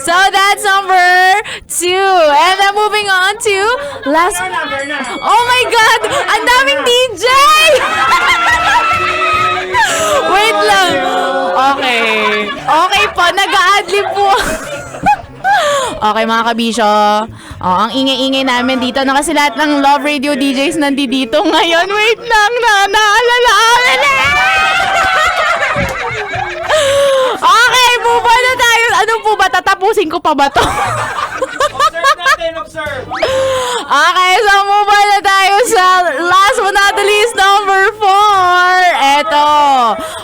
So that's number 2. And then moving on to last... Oh my God! Ang daming DJ! Wait lang. Okay po, nag-a-adlib po. Okay mga kabisyo. Ang ingay-ingay namin dito na kasi lahat ng Love Radio DJs nandito ngayon. Wait lang, naalala. Okay, move on na tayo. Ano po ba? Tatapusin ko pa ba to? Observe. Okay, so move on na tayo sa last but not the least, number 4. Eto,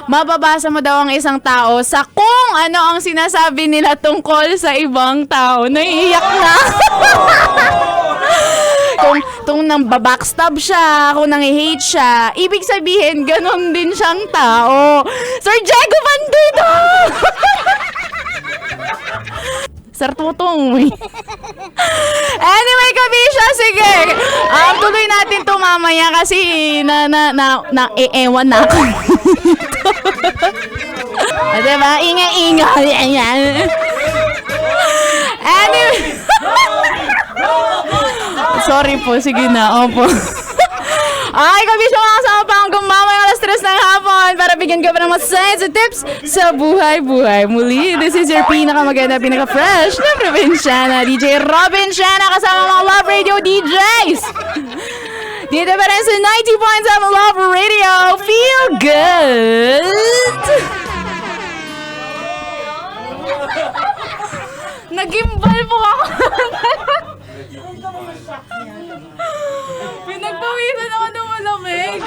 mababasa mo daw ang isang tao sa kung ano ang sinasabi nila tungkol sa ibang tao. Naiiyak na. Kung nang babackstab siya, kung nang hate siya, ibig sabihin, ganon din siyang tao. Sir Diego Bandido! Sir Tutong. Anyway, kabisya, sige. Tuloy natin to mamaya kasi ewan na ako. Diba? Ingay-ingay. Anyway. Sorry po, sige na. Opo. Ay, kabisyo mga kasama pa hanggang mamaya alas 3 ng hapon para bigyan ka pa ng masaya sa tips sa buhay-buhay. Muli, this is your pinakamaganda, pinaka-fresh na probinsyana, DJ Robin Siana, kasama mga Love Radio DJs. Dito pa rin sa 90.7 Love Radio. Feel good! Nagimbal po ako. Pinagpawisan ako ng malamig.